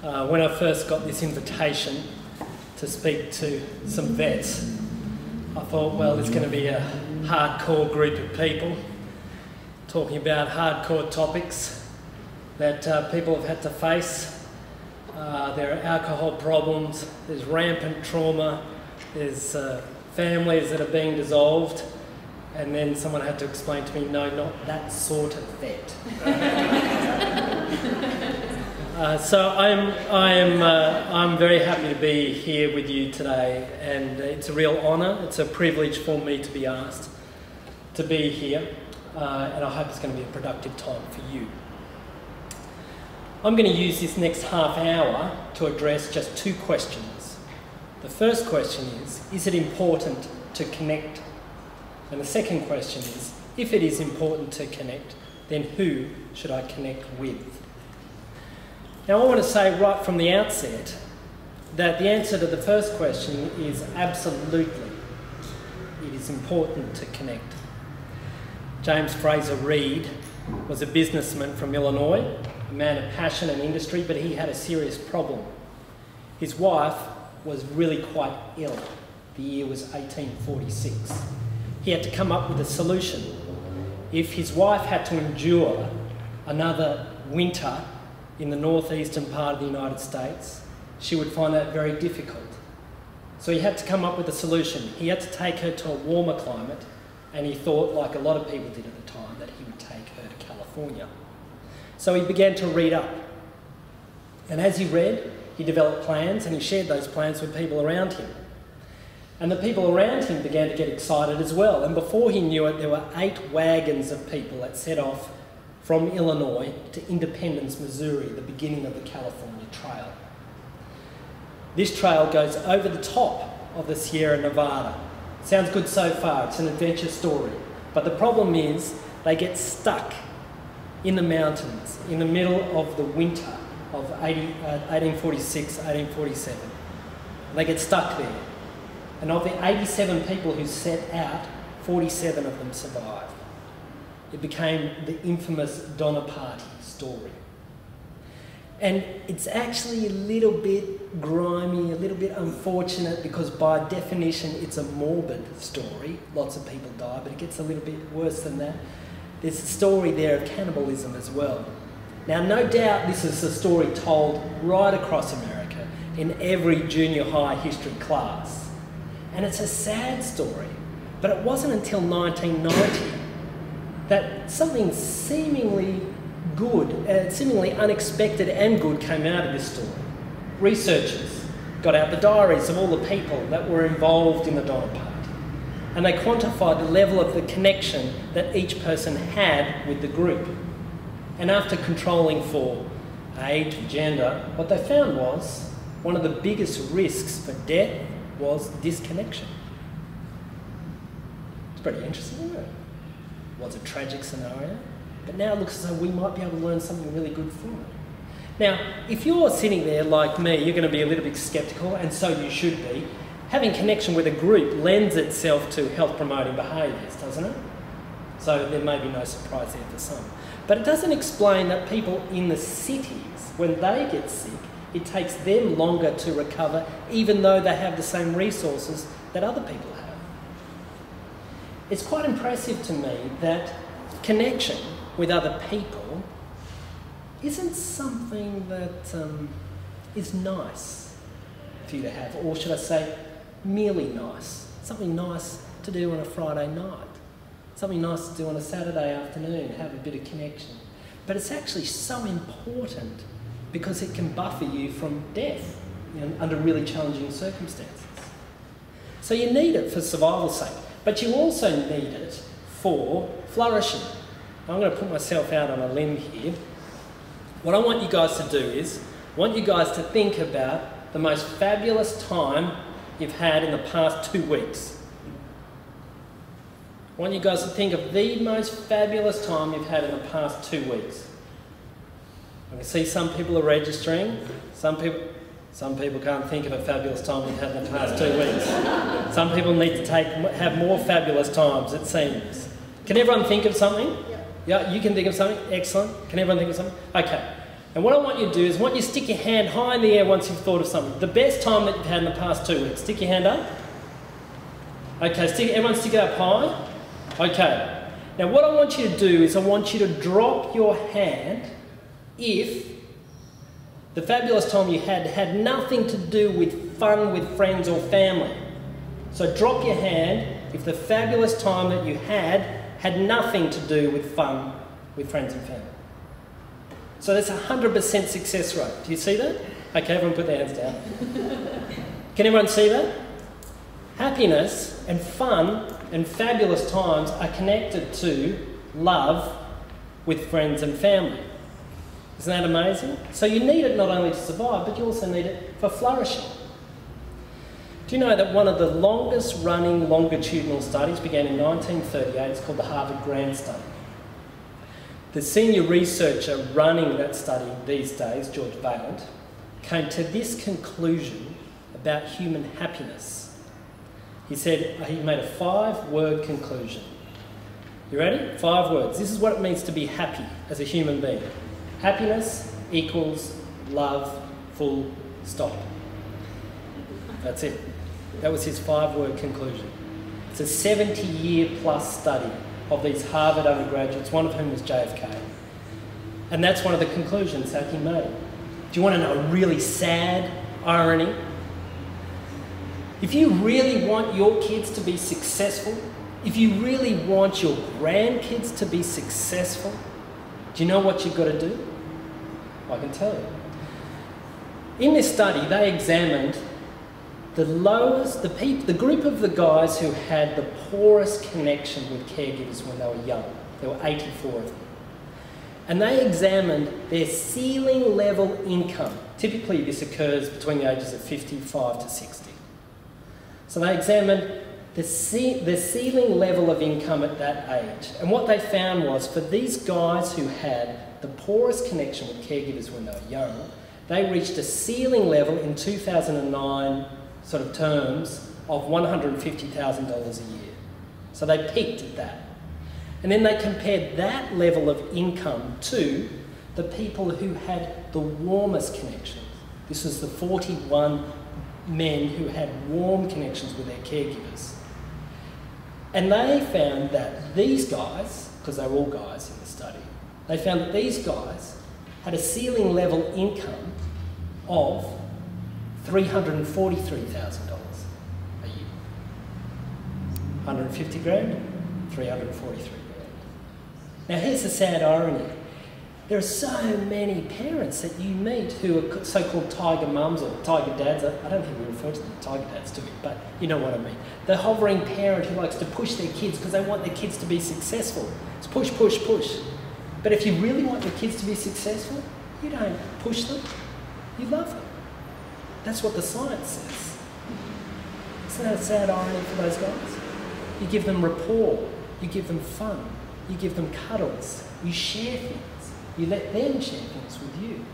When I first got this invitation to speak to some vets, I thought, well, it's going to be a hardcore group of people talking about hardcore topics that people have had to face. There are alcohol problems, there's rampant trauma, there's families that are being dissolved, and then someone had to explain to me, no, not that sort of vet. So I'm very happy to be here with you today, and it's a real honour, it's a privilege for me to be asked to be here, and I hope it's going to be a productive time for you. I'm going to use this next half hour to address just two questions. The first question is it important to connect? And the second question is, if it is important to connect, then who should I connect with? Now, I want to say right from the outset that the answer to the first question is absolutely. It is important to connect. James Fraser Reid was a businessman from Illinois, a man of passion and industry, but he had a serious problem. His wife was really quite ill. The year was 1846. He had to come up with a solution. If his wife had to endure another winter in the northeastern part of the United States, she would find that very difficult. So he had to come up with a solution. He had to take her to a warmer climate, and he thought, like a lot of people did at the time, that he would take her to California. So he began to read up. And as he read, he developed plans, and he shared those plans with people around him. And the people around him began to get excited as well. And before he knew it, there were 8 wagons of people that set off from Illinois to Independence, Missouri, the beginning of the California Trail. This trail goes over the top of the Sierra Nevada. Sounds good so far, it's an adventure story. But the problem is they get stuck in the mountains in the middle of the winter of 1846, 1847. They get stuck there. And of the 87 people who set out, 47 of them survived. It became the infamous Donner Party story. And it's actually a little bit grimy, a little bit unfortunate, because by definition it's a morbid story. Lots of people die, but it gets a little bit worse than that. There's a story there of cannibalism as well. Now, no doubt this is a story told right across America in every junior high history class. And it's a sad story, but it wasn't until 1990 that something seemingly good, seemingly unexpected and good came out of this story. Researchers got out the diaries of all the people that were involved in the Donner Party, and they quantified the level of the connection that each person had with the group. And after controlling for age, gender, what they found was one of the biggest risks for death was disconnection. It's pretty interesting, isn't it? It was a tragic scenario, but now it looks as though we might be able to learn something really good from it. Now, if you're sitting there like me, you're going to be a little bit sceptical, and so you should be. Having connection with a group lends itself to health-promoting behaviours, doesn't it? So there may be no surprise there for some. But it doesn't explain that people in the cities, when they get sick, it takes them longer to recover, even though they have the same resources that other people have. It's quite impressive to me that connection with other people isn't something that is nice for you to have, or should I say, merely nice. Something nice to do on a Friday night. Something nice to do on a Saturday afternoon, have a bit of connection. But it's actually so important because it can buffer you from death, under really challenging circumstances. So you need it for survival's sake, but you also need it for flourishing. I'm going to put myself out on a limb here. What I want you guys to do is, I want you guys to think about the most fabulous time you've had in the past 2 weeks. I want you guys to think of the most fabulous time you've had in the past 2 weeks. I can see some people are registering. Some people can't think of a fabulous time we've had in the past 2 weeks. Some people need to have more fabulous times, it seems. Can everyone think of something? Yeah, you can think of something? Excellent. Can everyone think of something? Okay. And what I want you to do is I want you to stick your hand high in the air once you've thought of something. The best time that you've had in the past 2 weeks. Stick your hand up. Okay, everyone stick it up high. Okay. Now what I want you to do is I want you to drop your hand if the fabulous time you had nothing to do with fun with friends or family. So drop your hand if the fabulous time that you had nothing to do with fun with friends and family. So that's a 100% success rate. Do you see that? Okay, everyone put their hands down. Can everyone see that? Happiness and fun and fabulous times are connected to love with friends and family. Isn't that amazing? So you need it not only to survive, but you also need it for flourishing. Do you know that one of the longest running longitudinal studies began in 1938? It's called the Harvard Grant Study. The senior researcher running that study these days, George Vaillant, came to this conclusion about human happiness. He said, he made a 5-word conclusion. You ready? 5 words. This is what it means to be happy as a human being. Happiness equals love, full stop. That's it. That was his 5-word conclusion. It's a 70-year plus study of these Harvard undergraduates, one of whom was JFK. And that's one of the conclusions that he made. Do you want to know a really sad irony? If you really want your kids to be successful, if you really want your grandkids to be successful, do you know what you've got to do? I can tell you. In this study, they examined the group of the guys who had the poorest connection with caregivers when they were young. There were 84 of them. And they examined their ceiling level income. Typically this occurs between the ages of 55 to 60. So they examined the ceiling level of income at that age. And what they found was for these guys who had the poorest connection with caregivers when they were young, they reached a ceiling level in 2009 sort of terms of $150,000 a year. So they peaked at that. And then they compared that level of income to the people who had the warmest connections. This was the 41 men who had warm connections with their caregivers. And they found that these guys, because they were all guys in the study, they found that these guys had a ceiling level income of $343,000 a year. 150 grand, 343 grand. Now here's the sad irony. There are so many parents that you meet who are so-called tiger mums or tiger dads. I don't think we refer to them tiger dads, do we? But you know what I mean. The hovering parent who likes to push their kids because they want their kids to be successful. It's push, push, push. But if you really want your kids to be successful, you don't push them, you love them. That's what the science says. Isn't that a sad irony for those guys? You give them rapport, you give them fun, you give them cuddles, you share things, you let them share things with you.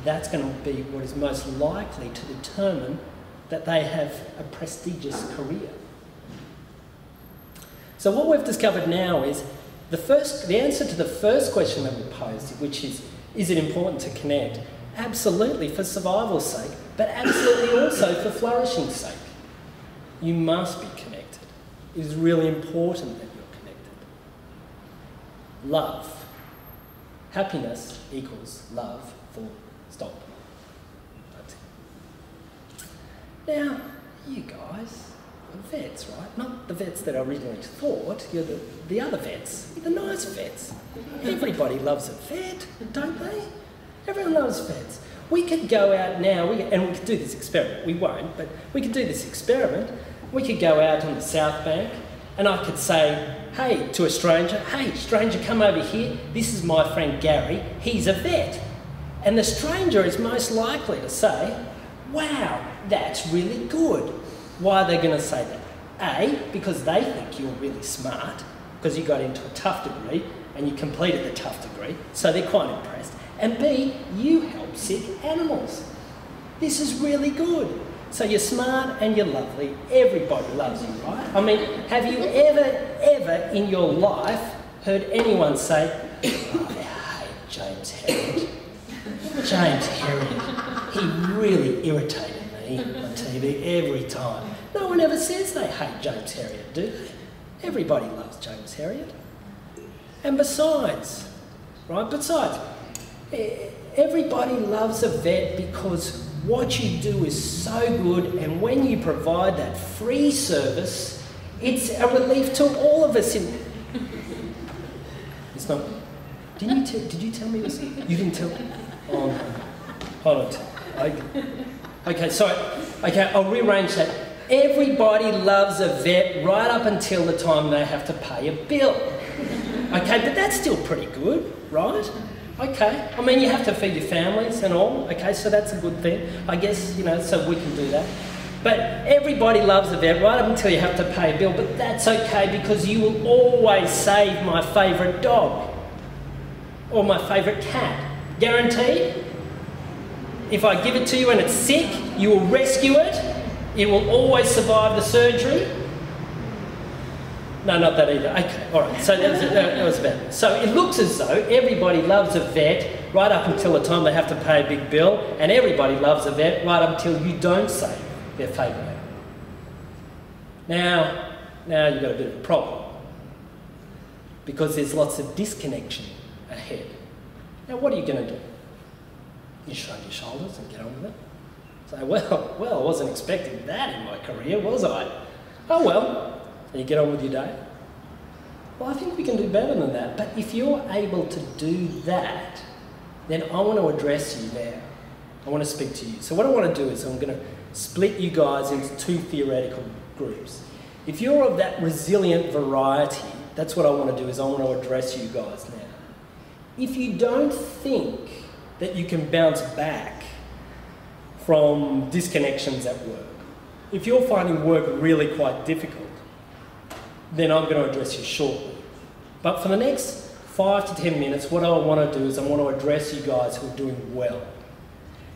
That's going to be what is most likely to determine that they have a prestigious career. So what we've discovered now is the answer to the first question that we posed, which is it important to connect? Absolutely, for survival's sake, but absolutely also for flourishing's sake. You must be connected. It is really important that you're connected. Love. Happiness equals love, full stop. That's it. Now, you guys are vets, right? Not the vets that I originally thought. You're the other vets, the nice vets. Everybody loves a vet, don't they? Everyone loves vets. We could go out now, and we could do this experiment. We won't, but we could do this experiment. We could go out on the South Bank, and I could say, hey, to a stranger, hey, stranger, come over here. This is my friend Gary. He's a vet. And the stranger is most likely to say, wow, that's really good. Why are they going to say that? A, because they think you're really smart, because you got into a tough degree, and you completed the tough degree, so they're quite impressed. And B, you help sick animals. This is really good. So you're smart and you're lovely. Everybody loves you, right? I mean, have you ever in your life heard anyone say, oh, I hate James Herriot. James Herriot, he really irritated me on TV every time. No one ever says they hate James Herriot, do they? Everybody loves James Herriot. And besides, everybody loves a vet because what you do is so good, and when you provide that free service, it's a relief to all of us. It's not. Did you tell me this? You didn't tell. Oh, no. Hold on. Okay, sorry. Okay, I'll rearrange that. Everybody loves a vet right up until the time they have to pay a bill. Okay, but that's still pretty good, right? Okay, I mean, you have to feed your families and all, okay, so that's a good thing. I guess, you know, so we can do that. But everybody loves a vet right up until you have to pay a bill, but that's okay because you will always save my favourite dog or my favourite cat. Guaranteed? If I give it to you and it's sick, you will rescue it. It will always survive the surgery. No, not that either. Okay, all right. So that was a vet. So it looks as though everybody loves a vet right up until the time they have to pay a big bill, and everybody loves a vet right up until you don't save their favourite. Now you've got a bit of a problem because there's lots of disconnection ahead. Now, what are you going to do? You shrug your shoulders and get on with it. Say, well, I wasn't expecting that in my career, was I? Oh well. And you get on with your day. Well, I think we can do better than that. But if you're able to do that, then I want to address you there. I want to speak to you. So what I want to do is I'm going to split you guys into two theoretical groups. If you're of that resilient variety, that's what I want to do, is I want to address you guys now. If you don't think that you can bounce back from disconnections at work, if you're finding work really quite difficult, then I'm going to address you shortly. But for the next 5 to 10 minutes, what I want to do is I want to address you guys who are doing well.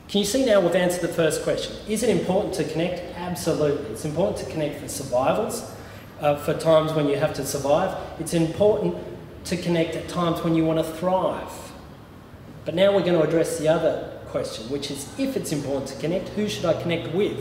Can you see now we've answered the first question? Is it important to connect? Absolutely. It's important to connect for survivals, for times when you have to survive. It's important to connect at times when you want to thrive. But now we're going to address the other question, which is if it's important to connect, who should I connect with?